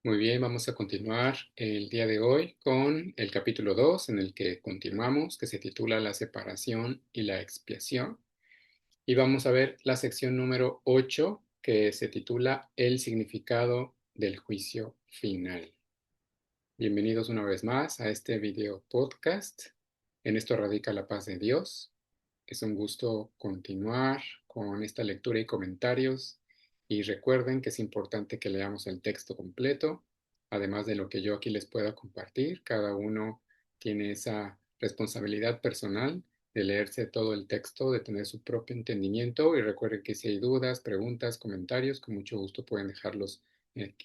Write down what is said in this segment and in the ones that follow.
Muy bien, vamos a continuar el día de hoy con el capítulo 2, en el que continuamos, que se titula La separación y la expiación. Y vamos a ver la sección número 8, que se titula El significado del juicio final. Bienvenidos una vez más a este video podcast. En esto radica la paz de Dios. Es un gusto continuar con esta lectura y comentarios. Y recuerden que es importante que leamos el texto completo, además de lo que yo aquí les pueda compartir. Cada uno tiene esa responsabilidad personal de leerse todo el texto, de tener su propio entendimiento. Y recuerden que si hay dudas, preguntas, comentarios, con mucho gusto pueden dejarlos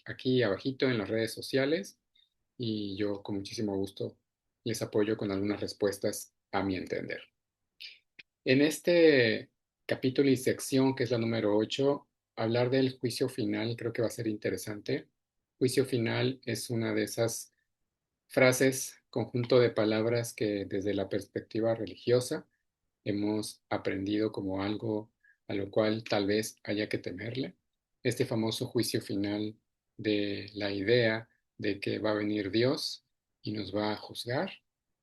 aquí abajito en las redes sociales y yo con muchísimo gusto les apoyo con algunas respuestas a mi entender. En este capítulo y sección, que es la número 8, hablar del juicio final creo que va a ser interesante. Juicio final es una de esas frases, conjunto de palabras que desde la perspectiva religiosa hemos aprendido como algo a lo cual tal vez haya que temerle. Este famoso juicio final de la idea de que va a venir Dios y nos va a juzgar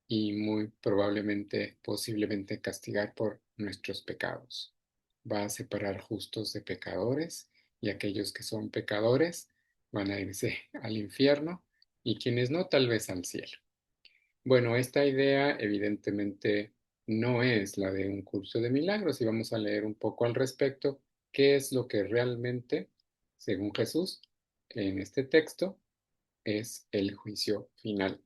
y muy probablemente, posiblemente castigar por nuestros pecados. Va a separar justos de pecadores y aquellos que son pecadores van a irse al infierno y quienes no, tal vez al cielo. Bueno, esta idea evidentemente no es la de un curso de milagros y vamos a leer un poco al respecto qué es lo que realmente, según Jesús, en este texto es el juicio final.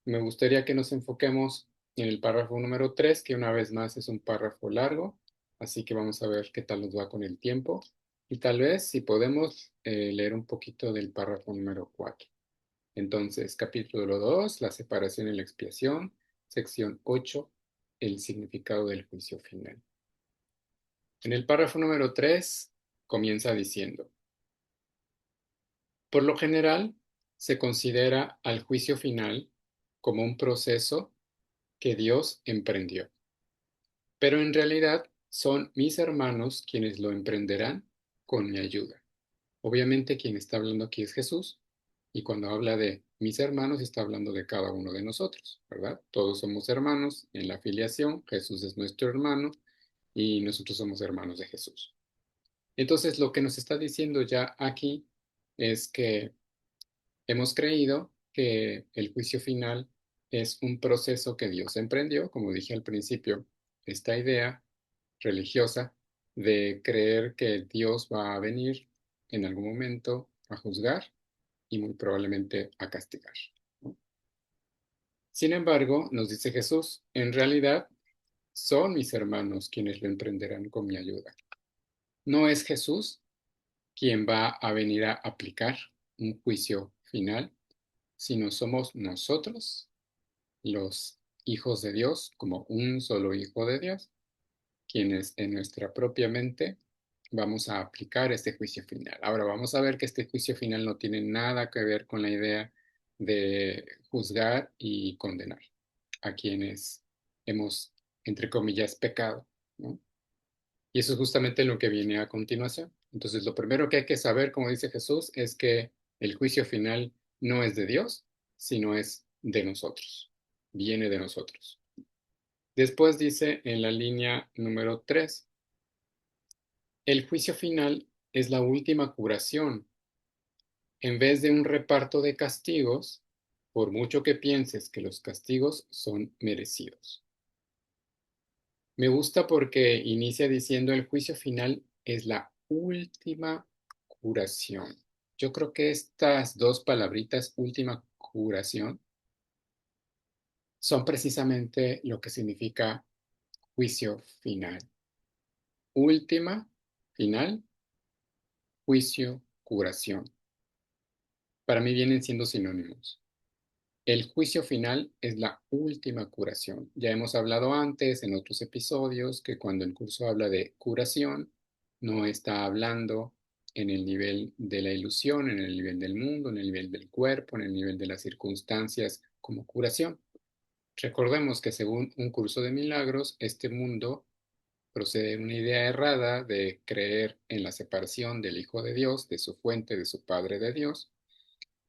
Me gustaría que nos enfoquemos en el párrafo número 3, que una vez más es un párrafo largo, así que vamos a ver qué tal nos va con el tiempo y tal vez si podemos leer un poquito del párrafo número 4. Entonces, capítulo 2, la separación y la expiación, sección 8, el significado del juicio final. En el párrafo número 3 comienza diciendo, por lo general, se considera al juicio final como un proceso que Dios emprendió, pero en realidad son mis hermanos quienes lo emprenderán con mi ayuda. Obviamente quien está hablando aquí es Jesús, y cuando habla de mis hermanos está hablando de cada uno de nosotros, ¿verdad? Todos somos hermanos en la filiación, Jesús es nuestro hermano y nosotros somos hermanos de Jesús. Entonces lo que nos está diciendo ya aquí es que hemos creído que el juicio final es un proceso que Dios emprendió, como dije al principio, esta idea religiosa de creer que Dios va a venir en algún momento a juzgar y muy probablemente a castigar. Sin embargo, nos dice Jesús, en realidad son mis hermanos quienes lo emprenderán con mi ayuda. No es Jesús quien va a venir a aplicar un juicio final, sino somos nosotros, los hijos de Dios, como un solo hijo de Dios, quienes en nuestra propia mente vamos a aplicar este juicio final. Ahora vamos a ver que este juicio final no tiene nada que ver con la idea de juzgar y condenar a quienes hemos, entre comillas, pecado, ¿no? Y eso es justamente lo que viene a continuación. Entonces, lo primero que hay que saber, como dice Jesús, es que el juicio final no es de Dios, sino es de nosotros. Viene de nosotros. Después dice en la línea número 3, el juicio final es la última curación. En vez de un reparto de castigos, por mucho que pienses que los castigos son merecidos. Me gusta porque inicia diciendo el juicio final es la última curación. Yo creo que estas dos palabritas, última curación, son precisamente lo que significa juicio final. Última, final, juicio, curación. Para mí vienen siendo sinónimos. El juicio final es la última curación. Ya hemos hablado antes en otros episodios que cuando el curso habla de curación, no está hablando en el nivel de la ilusión, en el nivel del mundo, en el nivel del cuerpo, en el nivel de las circunstancias como curación. Recordemos que según un curso de milagros, este mundo procede de una idea errada de creer en la separación del Hijo de Dios, de su fuente, de su Padre de Dios,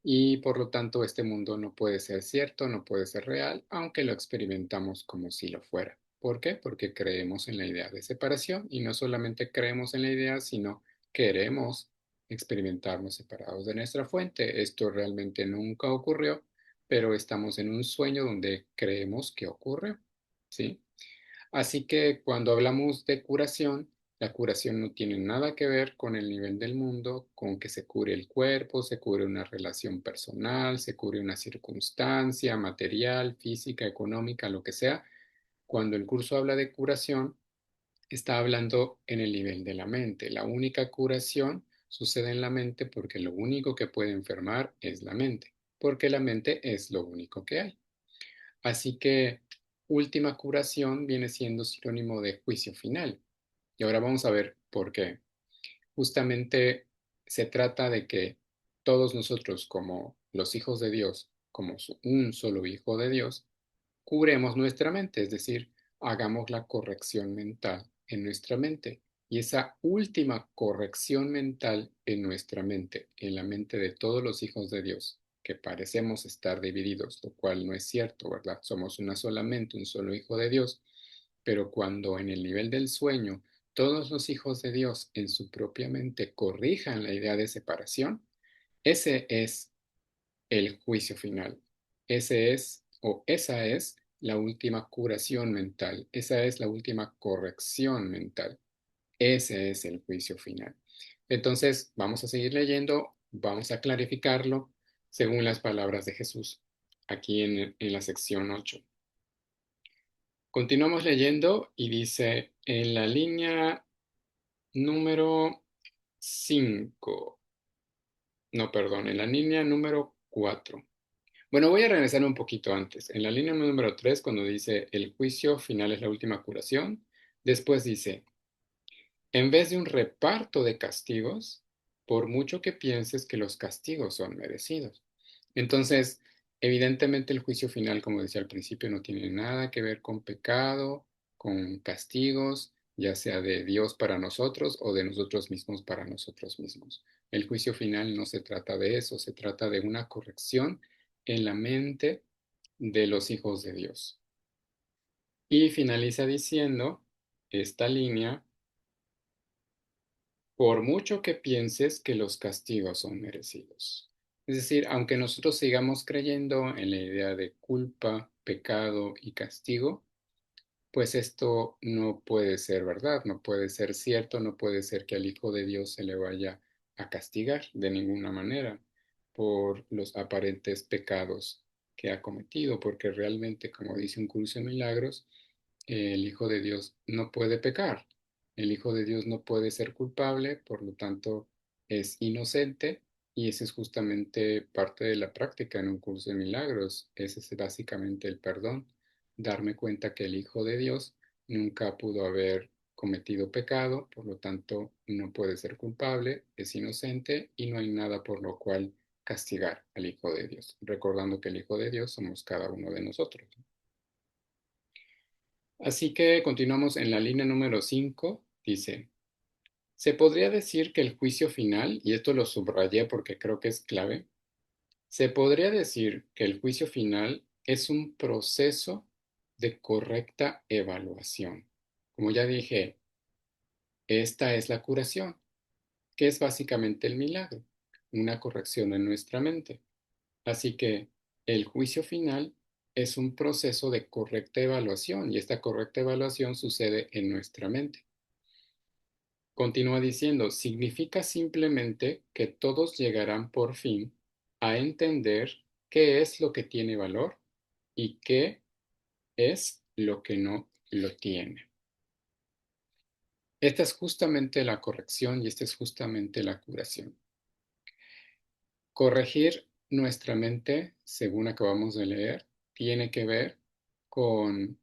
y por lo tanto este mundo no puede ser cierto, no puede ser real, aunque lo experimentamos como si lo fuera. ¿Por qué? Porque creemos en la idea de separación y no solamente creemos en la idea, sino queremos experimentarnos separados de nuestra fuente. Esto realmente nunca ocurrió, pero estamos en un sueño donde creemos que ocurre, ¿sí? Así que cuando hablamos de curación, la curación no tiene nada que ver con el nivel del mundo, con que se cure el cuerpo, se cure una relación personal, se cure una circunstancia material, física, económica, lo que sea. Cuando el curso habla de curación, está hablando en el nivel de la mente. La única curación sucede en la mente porque lo único que puede enfermar es la mente, porque la mente es lo único que hay. Así que última curación viene siendo sinónimo de juicio final. Y ahora vamos a ver por qué. Justamente se trata de que todos nosotros, como los hijos de Dios, como un solo hijo de Dios, curemos nuestra mente, es decir, hagamos la corrección mental en nuestra mente. Y esa última corrección mental en nuestra mente, en la mente de todos los hijos de Dios, que parecemos estar divididos, lo cual no es cierto, ¿verdad? Somos una sola mente, un solo hijo de Dios, pero cuando en el nivel del sueño todos los hijos de Dios en su propia mente corrijan la idea de separación, ese es el juicio final. Ese es o esa es la última curación mental, esa es la última corrección mental, ese es el juicio final. Entonces, vamos a seguir leyendo, vamos a clarificarlo según las palabras de Jesús, aquí en la sección 8. Continuamos leyendo y dice en la línea número 5, no, perdón, en la línea número 4. Bueno, voy a regresar un poquito antes. En la línea número 3, cuando dice el juicio final es la última curación, después dice, en vez de un reparto de castigos, por mucho que pienses que los castigos son merecidos. Entonces, evidentemente el juicio final, como decía al principio, no tiene nada que ver con pecado, con castigos, ya sea de Dios para nosotros o de nosotros mismos para nosotros mismos. El juicio final no se trata de eso, se trata de una corrección en la mente de los hijos de Dios. Y finaliza diciendo esta línea, por mucho que pienses que los castigos son merecidos. Es decir, aunque nosotros sigamos creyendo en la idea de culpa, pecado y castigo, pues esto no puede ser verdad, no puede ser cierto, no puede ser que al Hijo de Dios se le vaya a castigar de ninguna manera por los aparentes pecados que ha cometido, porque realmente, como dice un curso de milagros, el Hijo de Dios no puede pecar, el Hijo de Dios no puede ser culpable, por lo tanto es inocente y ese es justamente parte de la práctica en un curso de milagros, ese es básicamente el perdón, darme cuenta que el Hijo de Dios nunca pudo haber cometido pecado, por lo tanto no puede ser culpable, es inocente y no hay nada por lo cual castigar al Hijo de Dios, recordando que el Hijo de Dios somos cada uno de nosotros. Así que continuamos en la línea número 5. Dice, se podría decir que el juicio final, y esto lo subrayé porque creo que es clave, se podría decir que el juicio final es un proceso de correcta evaluación. Como ya dije, esta es la curación, que es básicamente el milagro, una corrección en nuestra mente. Así que el juicio final es un proceso de correcta evaluación y esta correcta evaluación sucede en nuestra mente. Continúa diciendo, significa simplemente que todos llegarán por fin a entender qué es lo que tiene valor y qué es lo que no lo tiene. Esta es justamente la corrección y esta es justamente la curación. Corregir nuestra mente, según acabamos de leer, tiene que ver con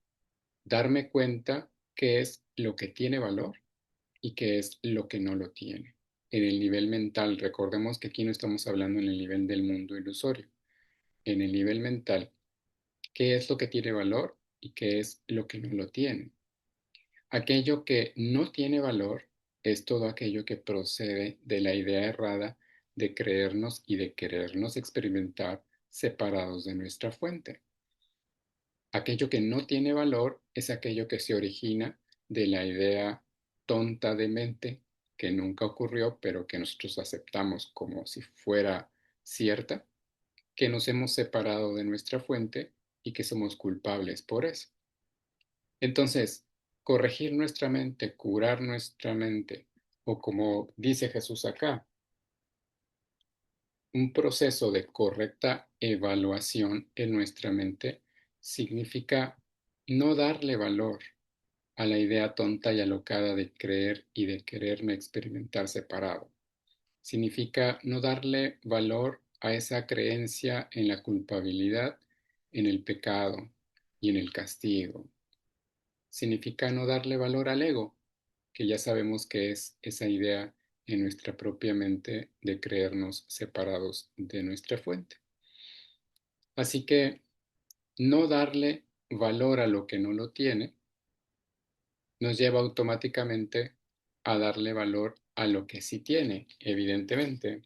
darme cuenta qué es lo que tiene valor y qué es lo que no lo tiene. En el nivel mental, recordemos que aquí no estamos hablando en el nivel del mundo ilusorio. En el nivel mental, qué es lo que tiene valor y qué es lo que no lo tiene. Aquello que no tiene valor es todo aquello que procede de la idea errada de creernos y de querernos experimentar separados de nuestra fuente. Aquello que no tiene valor es aquello que se origina de la idea tonta de mente que nunca ocurrió, pero que nosotros aceptamos como si fuera cierta, que nos hemos separado de nuestra fuente y que somos culpables por eso. Entonces, corregir nuestra mente, curar nuestra mente, o como dice Jesús acá, un proceso de correcta evaluación en nuestra mente significa no darle valor a la idea tonta y alocada de creer y de quererme experimentar separado. Significa no darle valor a esa creencia en la culpabilidad, en el pecado y en el castigo. Significa no darle valor al ego, que ya sabemos que es esa idea en nuestra propia mente de creernos separados de nuestra fuente. Así que no darle valor a lo que no lo tiene nos lleva automáticamente a darle valor a lo que sí tiene, evidentemente.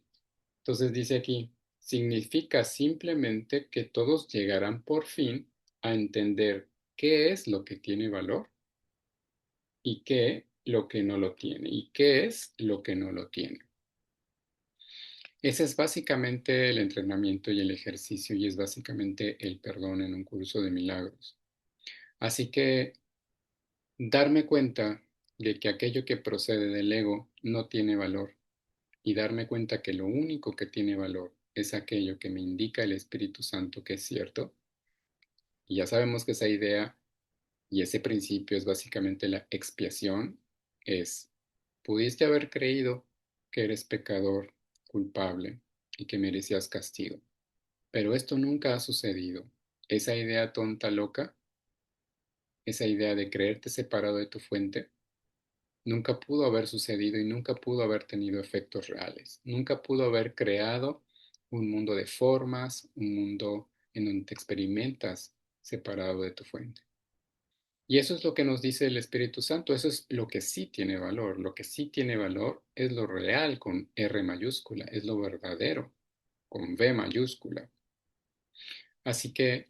Entonces dice aquí, significa simplemente que todos llegarán por fin a entender qué es lo que tiene valor y qué lo que no lo tiene y qué es lo que no lo tiene. Ese es básicamente el entrenamiento y el ejercicio y es básicamente el perdón en un curso de milagros. Así que darme cuenta de que aquello que procede del ego no tiene valor y darme cuenta que lo único que tiene valor es aquello que me indica el Espíritu Santo que es cierto. Y ya sabemos que esa idea y ese principio es básicamente la expiación, es, pudiste haber creído que eres pecador, culpable y que merecías castigo, pero esto nunca ha sucedido. Esa idea tonta, loca, esa idea de creerte separado de tu fuente, nunca pudo haber sucedido y nunca pudo haber tenido efectos reales. Nunca pudo haber creado un mundo de formas, un mundo en donde te experimentas separado de tu fuente. Y eso es lo que nos dice el Espíritu Santo, eso es lo que sí tiene valor. Lo que sí tiene valor es lo real con R mayúscula, es lo verdadero con V mayúscula. Así que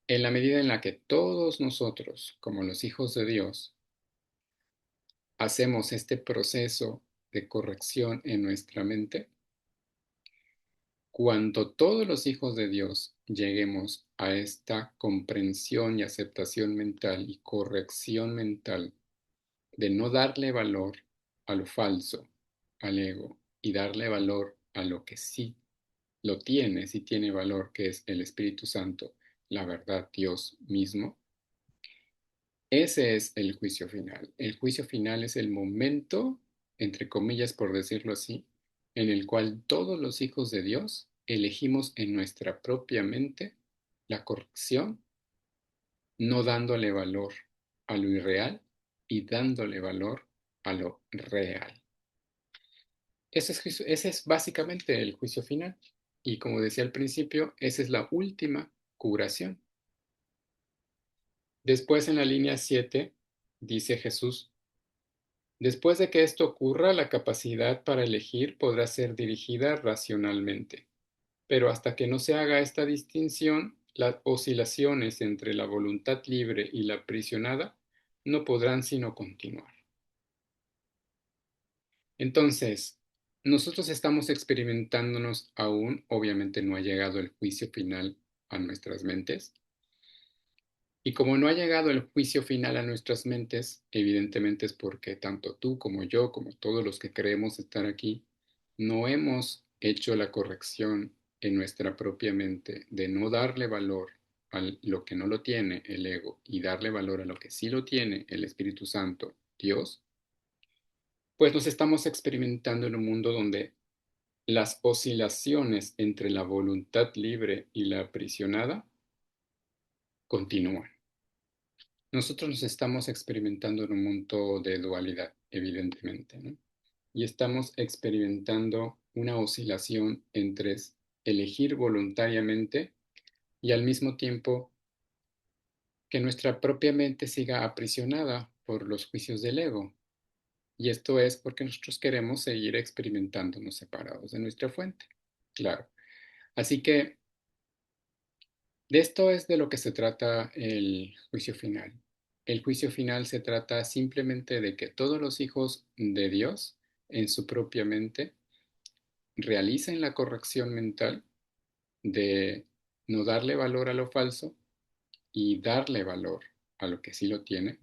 en la medida en la que todos nosotros, como los hijos de Dios, hacemos este proceso de corrección en nuestra mente, cuando todos los hijos de Dios lleguemos a esta comprensión y aceptación mental y corrección mental de no darle valor a lo falso, al ego, y darle valor a lo que sí lo tiene, sí tiene valor, que es el Espíritu Santo, la verdad, Dios mismo. Ese es el juicio final. El juicio final es el momento, entre comillas por decirlo así, en el cual todos los hijos de Dios elegimos en nuestra propia mente la corrección, no dándole valor a lo irreal y dándole valor a lo real. Ese es básicamente el juicio final. Y como decía al principio, esa es la última curación. Después en la línea 7 dice Jesús, después de que esto ocurra, la capacidad para elegir podrá ser dirigida racionalmente, pero hasta que no se haga esta distinción, las oscilaciones entre la voluntad libre y la aprisionada no podrán sino continuar. Entonces, nosotros estamos experimentándonos aún, obviamente no ha llegado el juicio final a nuestras mentes, y como no ha llegado el juicio final a nuestras mentes, evidentemente es porque tanto tú como yo, como todos los que creemos estar aquí, no hemos hecho la corrección en nuestra propia mente de no darle valor a lo que no lo tiene, el ego, y darle valor a lo que sí lo tiene, el Espíritu Santo, Dios, pues nos estamos experimentando en un mundo donde las oscilaciones entre la voluntad libre y la aprisionada continúan. Nosotros nos estamos experimentando en un mundo de dualidad, evidentemente, ¿no? Y estamos experimentando una oscilación entre elegir voluntariamente y al mismo tiempo que nuestra propia mente siga aprisionada por los juicios del ego. Y esto es porque nosotros queremos seguir experimentándonos separados de nuestra fuente. Claro. Así que de esto es de lo que se trata el juicio final. El juicio final se trata simplemente de que todos los hijos de Dios, en su propia mente, realicen la corrección mental de no darle valor a lo falso y darle valor a lo que sí lo tiene,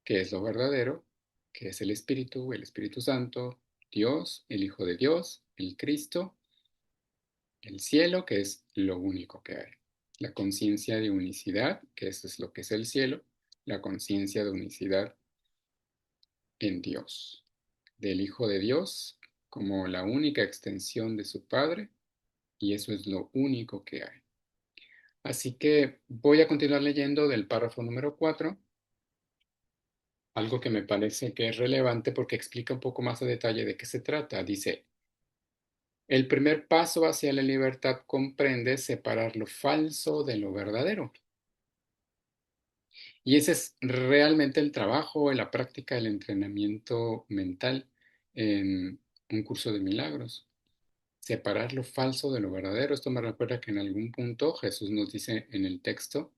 que es lo verdadero, que es el Espíritu Santo, Dios, el Hijo de Dios, el Cristo, el cielo, que es lo único que hay. La conciencia de unicidad, que eso es lo que es el cielo, la conciencia de unicidad en Dios, del Hijo de Dios como la única extensión de su Padre, y eso es lo único que hay. Así que voy a continuar leyendo del párrafo número 4, algo que me parece que es relevante porque explica un poco más a detalle de qué se trata. Dice, el primer paso hacia la libertad comprende separar lo falso de lo verdadero. Y ese es realmente el trabajo, la práctica, el entrenamiento mental en un curso de milagros. Separar lo falso de lo verdadero. Esto me recuerda que en algún punto Jesús nos dice en el texto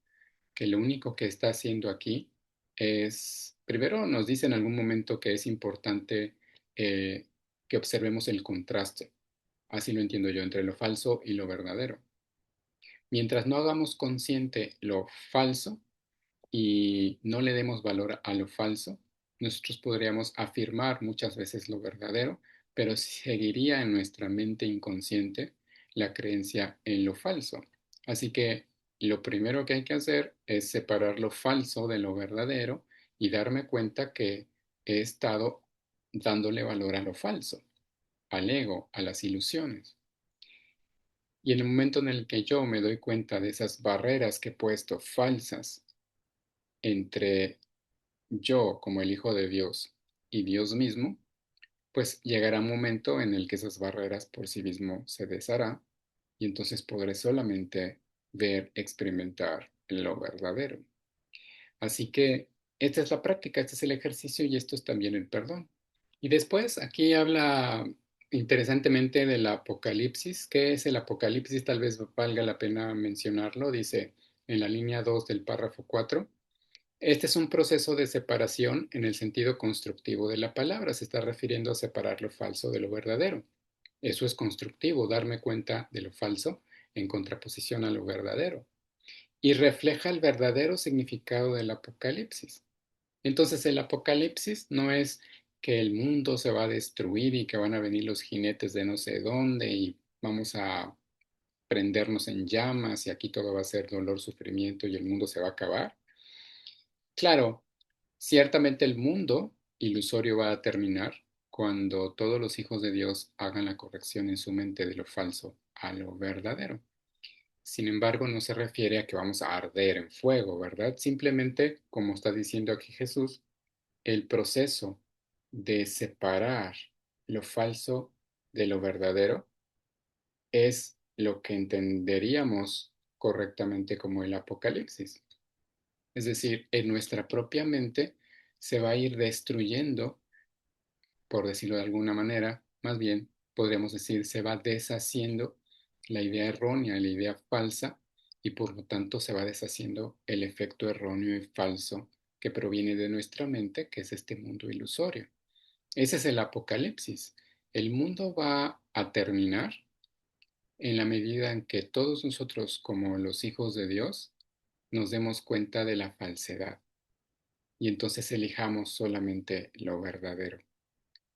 que lo único que está haciendo aquí es, primero nos dice en algún momento que es importante que observemos el contraste, así lo entiendo yo, entre lo falso y lo verdadero. Mientras no hagamos consciente lo falso y no le demos valor a lo falso, nosotros podríamos afirmar muchas veces lo verdadero, pero seguiría en nuestra mente inconsciente la creencia en lo falso. Así que lo primero que hay que hacer es separar lo falso de lo verdadero y darme cuenta que he estado dándole valor a lo falso, al ego, a las ilusiones. Y en el momento en el que yo me doy cuenta de esas barreras que he puesto falsas entre yo como el Hijo de Dios y Dios mismo, pues llegará un momento en el que esas barreras por sí mismo se desharán y entonces podré solamente ver, experimentar lo verdadero. Así que esta es la práctica, este es el ejercicio y esto es también el perdón. Y después aquí habla interesantemente del Apocalipsis. ¿Qué es el Apocalipsis? Tal vez valga la pena mencionarlo. Dice en la línea 2 del párrafo 4. Este es un proceso de separación en el sentido constructivo de la palabra. Se está refiriendo a separar lo falso de lo verdadero. Eso es constructivo, darme cuenta de lo falso en contraposición a lo verdadero. Y refleja el verdadero significado del Apocalipsis. Entonces el Apocalipsis no es que el mundo se va a destruir y que van a venir los jinetes de no sé dónde y vamos a prendernos en llamas y aquí todo va a ser dolor, sufrimiento y el mundo se va a acabar. Claro, ciertamente el mundo ilusorio va a terminar cuando todos los hijos de Dios hagan la corrección en su mente de lo falso a lo verdadero. Sin embargo, no se refiere a que vamos a arder en fuego, ¿verdad? Simplemente, como está diciendo aquí Jesús, el proceso de separar lo falso de lo verdadero es lo que entenderíamos correctamente como el Apocalipsis. Es decir, en nuestra propia mente se va a ir destruyendo, por decirlo de alguna manera, más bien podríamos decir, se va deshaciendo la idea errónea, la idea falsa, y por lo tanto se va deshaciendo el efecto erróneo y falso que proviene de nuestra mente, que es este mundo ilusorio. Ese es el apocalipsis. El mundo va a terminar en la medida en que todos nosotros, como los hijos de Dios, nos demos cuenta de la falsedad y entonces elijamos solamente lo verdadero.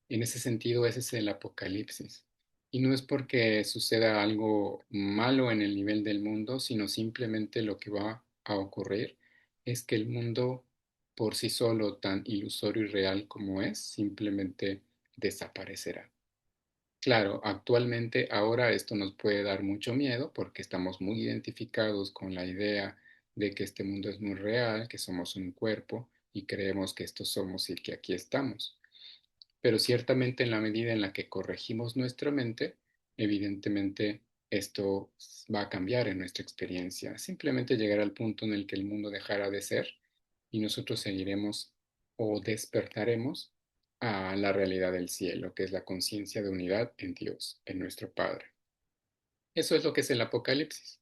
En ese sentido, ese es el apocalipsis. Y no es porque suceda algo malo en el nivel del mundo, sino simplemente lo que va a ocurrir es que el mundo por sí solo, tan ilusorio y real como es, simplemente desaparecerá. Claro, actualmente ahora esto nos puede dar mucho miedo porque estamos muy identificados con la idea de que este mundo es muy real, que somos un cuerpo y creemos que esto somos y que aquí estamos. Pero ciertamente en la medida en la que corregimos nuestra mente, evidentemente esto va a cambiar en nuestra experiencia. Simplemente llegará al punto en el que el mundo dejará de ser y nosotros seguiremos o despertaremos a la realidad del cielo, que es la conciencia de unidad en Dios, en nuestro Padre. Eso es lo que es el Apocalipsis.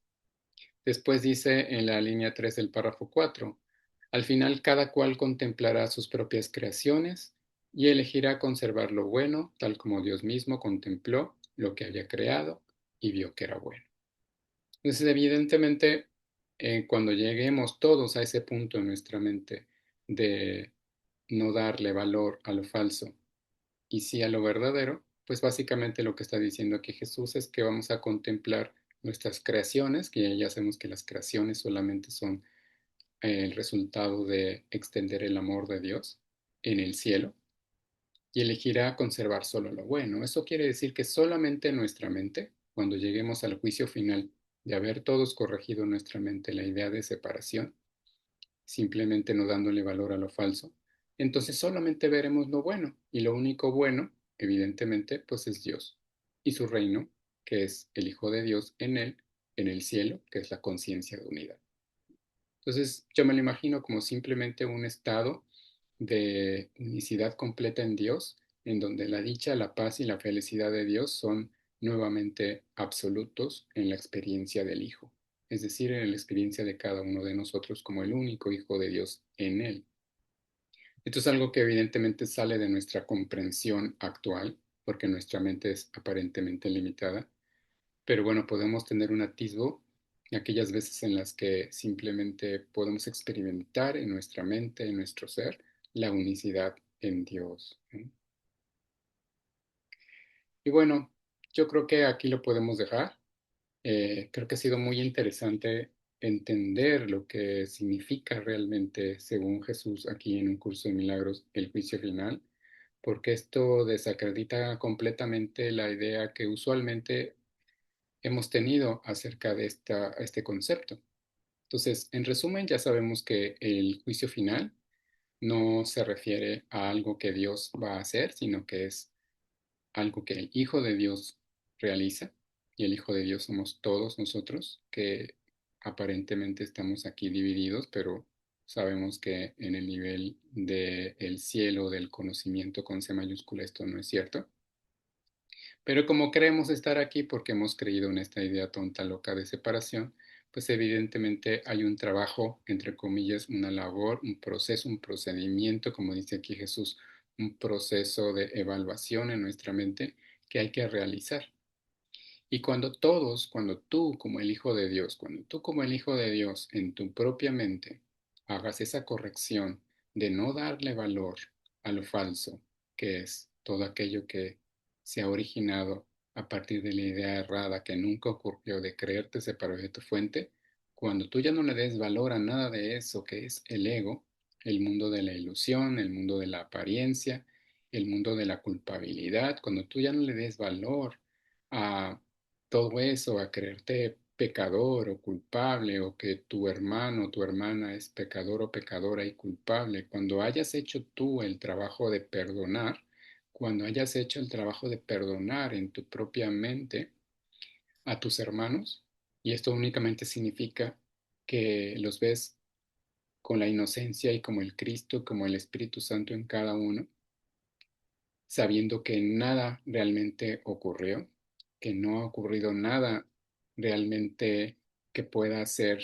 Después dice en la línea 3 del párrafo 4: al final cada cual contemplará sus propias creaciones y elegirá conservar lo bueno, tal como Dios mismo contempló lo que había creado y vio que era bueno. Entonces, evidentemente, cuando lleguemos todos a ese punto en nuestra mente de no darle valor a lo falso y sí a lo verdadero, pues básicamente lo que está diciendo aquí Jesús es que vamos a contemplar nuestras creaciones, que ya sabemos que las creaciones solamente son el resultado de extender el amor de Dios en el cielo, y elegirá conservar solo lo bueno. Eso quiere decir que solamente en nuestra mente, cuando lleguemos al juicio final de haber todos corregido en nuestra mente la idea de separación, simplemente no dándole valor a lo falso, entonces solamente veremos lo bueno, y lo único bueno, evidentemente, pues es Dios y su reino, que es el Hijo de Dios en él, en el cielo, que es la conciencia de unidad. Entonces yo me lo imagino como simplemente un estado de unicidad completa en Dios, en donde la dicha, la paz y la felicidad de Dios son nuevamente absolutos en la experiencia del Hijo, es decir, en la experiencia de cada uno de nosotros como el único Hijo de Dios en Él. Esto es algo que evidentemente sale de nuestra comprensión actual, porque nuestra mente es aparentemente limitada, pero bueno, podemos tener un atisbo de aquellas veces en las que simplemente podemos experimentar en nuestra mente, en nuestro ser, la unicidad en Dios, ¿no? Y bueno, yo creo que aquí lo podemos dejar. Creo que ha sido muy interesante entender lo que significa realmente, según Jesús, aquí en un curso de milagros, el juicio final, porque esto desacredita completamente la idea que usualmente hemos tenido acerca de este concepto. Entonces, en resumen, ya sabemos que el juicio final no se refiere a algo que Dios va a hacer, sino que es algo que el Hijo de Dios realiza, y el Hijo de Dios somos todos nosotros, que aparentemente estamos aquí divididos, pero sabemos que en el nivel del cielo, del conocimiento con C mayúscula, esto no es cierto. Pero como creemos estar aquí porque hemos creído en esta idea tonta, loca de separación, pues evidentemente hay un trabajo, entre comillas, una labor, un proceso, un procedimiento, como dice aquí Jesús, un proceso de evaluación en nuestra mente que hay que realizar. Y cuando todos, cuando tú como el Hijo de Dios, cuando tú como el Hijo de Dios en tu propia mente hagas esa corrección de no darle valor a lo falso, que es todo aquello que se ha originado a partir de la idea errada que nunca ocurrió de creerte separado de tu fuente, cuando tú ya no le des valor a nada de eso que es el ego, el mundo de la ilusión, el mundo de la apariencia, el mundo de la culpabilidad, cuando tú ya no le des valor a todo eso, a creerte pecador o culpable, o que tu hermano o tu hermana es pecador o pecadora y culpable, cuando hayas hecho tú el trabajo de perdonar, cuando hayas hecho el trabajo de perdonar en tu propia mente a tus hermanos, y esto únicamente significa que los ves con la inocencia y como el Cristo, como el Espíritu Santo en cada uno, sabiendo que nada realmente ocurrió, que no ha ocurrido nada realmente que pueda ser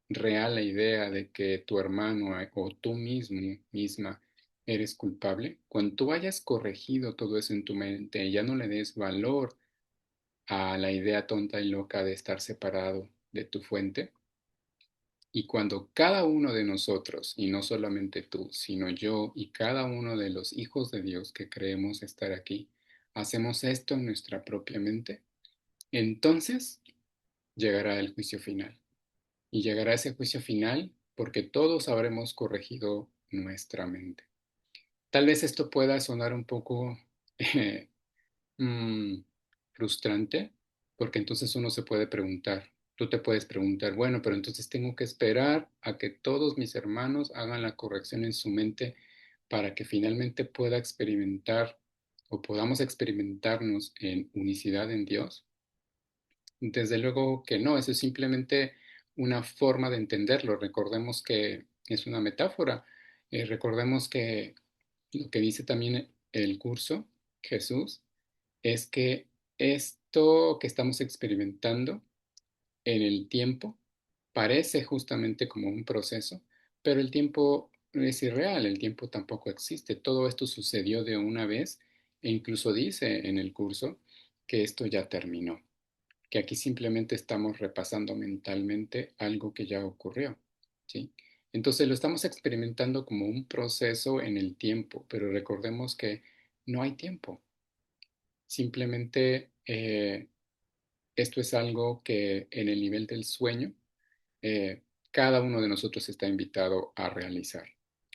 real la idea de que tu hermano o tú mismo, misma, eres culpable. Cuando tú hayas corregido todo eso en tu mente y ya no le des valor a la idea tonta y loca de estar separado de tu fuente, y cuando cada uno de nosotros, y no solamente tú, sino yo y cada uno de los hijos de Dios que creemos estar aquí, hacemos esto en nuestra propia mente, entonces llegará el juicio final. Y llegará ese juicio final porque todos habremos corregido nuestra mente. Tal vez esto pueda sonar un poco eh, mm, frustrante, porque entonces uno se puede preguntar, tú te puedes preguntar, bueno, pero entonces tengo que esperar a que todos mis hermanos hagan la corrección en su mente para que finalmente pueda experimentar o podamos experimentarnos en unicidad en Dios. Desde luego que no, eso es simplemente una forma de entenderlo. Recordemos que es una metáfora. Recordemos que Lo que dice también el curso, Jesús, es que esto que estamos experimentando en el tiempo parece justamente como un proceso, pero el tiempo es irreal, el tiempo tampoco existe. Todo esto sucedió de una vez e incluso dice en el curso que esto ya terminó, que aquí simplemente estamos repasando mentalmente algo que ya ocurrió, ¿sí? Entonces lo estamos experimentando como un proceso en el tiempo, pero recordemos que no hay tiempo. Simplemente esto es algo que en el nivel del sueño eh, cada uno de nosotros está invitado a realizar.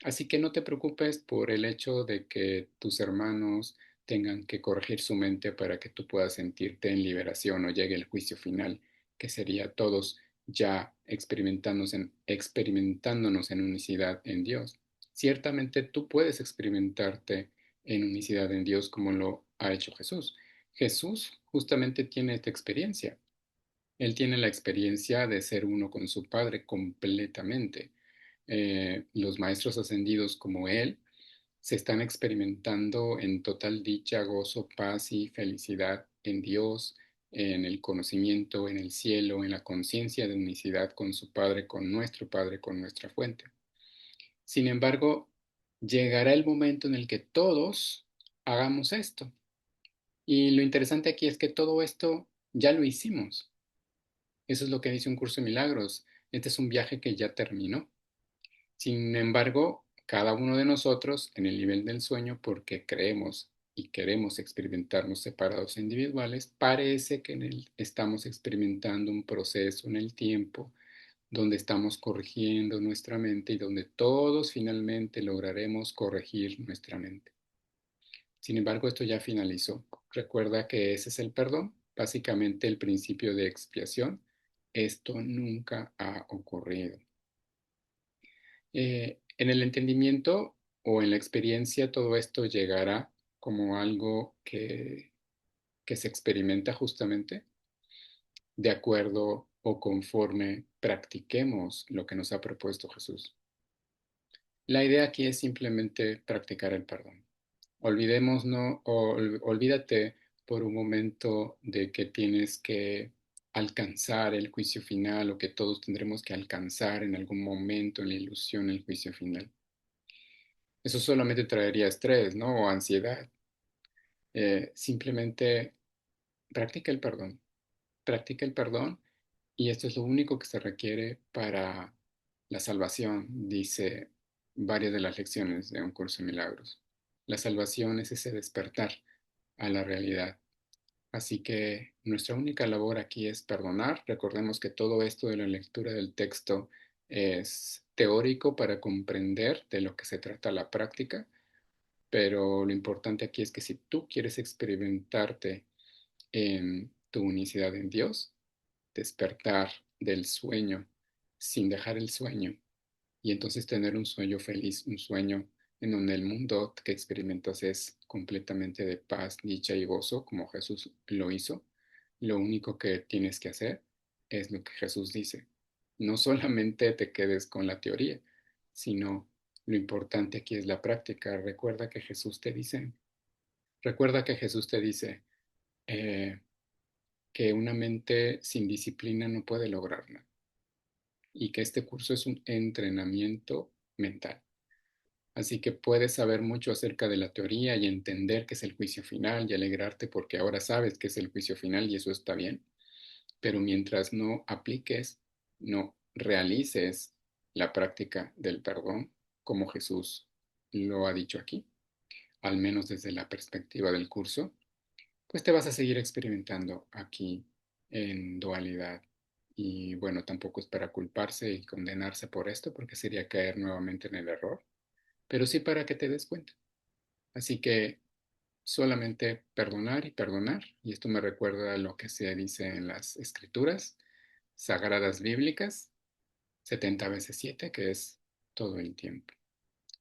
Así que no te preocupes por el hecho de que tus hermanos tengan que corregir su mente para que tú puedas sentirte en liberación o llegue el juicio final, que sería todos ya experimentándonos en unicidad en Dios. Ciertamente tú puedes experimentarte en unicidad en Dios como lo ha hecho Jesús. Jesús justamente tiene esta experiencia. Él tiene la experiencia de ser uno con su Padre completamente. Los maestros ascendidos como Él se están experimentando en total dicha, gozo, paz y felicidad en Dios, en el conocimiento, en el cielo, en la conciencia de unicidad con su Padre, con nuestro Padre, con nuestra fuente. Sin embargo, llegará el momento en el que todos hagamos esto. Y lo interesante aquí es que todo esto ya lo hicimos. Eso es lo que dice un curso de milagros. Este es un viaje que ya terminó. Sin embargo, cada uno de nosotros en el nivel del sueño, porque creemos y queremos experimentarnos separados e individuales, parece que estamos experimentando un proceso en el tiempo donde estamos corrigiendo nuestra mente y donde todos finalmente lograremos corregir nuestra mente. Sin embargo, esto ya finalizó. Recuerda que ese es el perdón, básicamente el principio de expiación. Esto nunca ha ocurrido. En el entendimiento o en la experiencia, todo esto llegará como algo que se experimenta justamente de acuerdo o conforme practiquemos lo que nos ha propuesto Jesús. La idea aquí es simplemente practicar el perdón. Olvidemos, no, olvídate por un momento de que tienes que alcanzar el juicio final o que todos tendremos que alcanzar en algún momento en la ilusión el juicio final. Eso solamente traería estrés, ¿no? O ansiedad. Simplemente practica el perdón. Practica el perdón y esto es lo único que se requiere para la salvación, dice varias de las lecciones de Un Curso de Milagros. La salvación es ese despertar a la realidad. Así que nuestra única labor aquí es perdonar. Recordemos que todo esto de la lectura del texto es teórico para comprender de lo que se trata la práctica, pero lo importante aquí es que si tú quieres experimentarte en tu unicidad en Dios, despertar del sueño sin dejar el sueño y entonces tener un sueño feliz, un sueño en donde el mundo que experimentas es completamente de paz, dicha y gozo, como Jesús lo hizo. Lo único que tienes que hacer es lo que Jesús dice. No solamente te quedes con la teoría, sino lo importante aquí es la práctica. Recuerda que Jesús te dice eh, que una mente sin disciplina no puede lograrla y que este curso es un entrenamiento mental. Así que puedes saber mucho acerca de la teoría y entender qué es el juicio final y alegrarte porque ahora sabes qué es el juicio final y eso está bien. Pero mientras no apliques, no realices la práctica del perdón, como Jesús lo ha dicho aquí, al menos desde la perspectiva del curso, pues te vas a seguir experimentando aquí en dualidad. Y bueno, tampoco es para culparse y condenarse por esto, porque sería caer nuevamente en el error, pero sí para que te des cuenta. Así que solamente perdonar y perdonar, y esto me recuerda a lo que se dice en las escrituras sagradas bíblicas, 70 veces 7, que es todo el tiempo.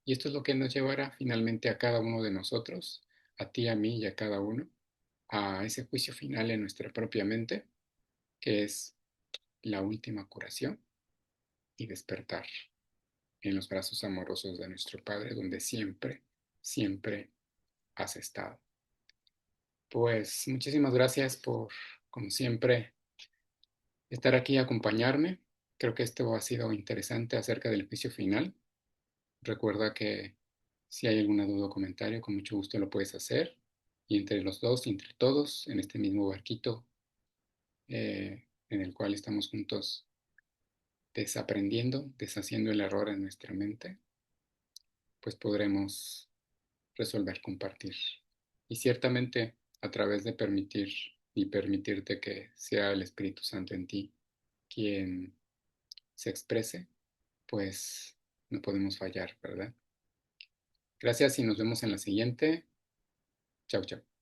Y esto es lo que nos llevará finalmente a cada uno de nosotros, a ti, a mí y a cada uno, a ese juicio final en nuestra propia mente, que es la última curación y despertar en los brazos amorosos de nuestro Padre, donde siempre, siempre has estado. Pues muchísimas gracias por, como siempre, estar aquí y acompañarme. Creo que esto ha sido interesante acerca del juicio final. Recuerda que si hay alguna duda o comentario, con mucho gusto lo puedes hacer. Y entre los dos, entre todos, en este mismo barquito en el cual estamos juntos desaprendiendo, deshaciendo el error en nuestra mente, pues podremos resolver, compartir. Y ciertamente a través de permitir y permitirte que sea el Espíritu Santo en ti quien se exprese, pues no podemos fallar, ¿verdad? Gracias y nos vemos en la siguiente. Chau, chau.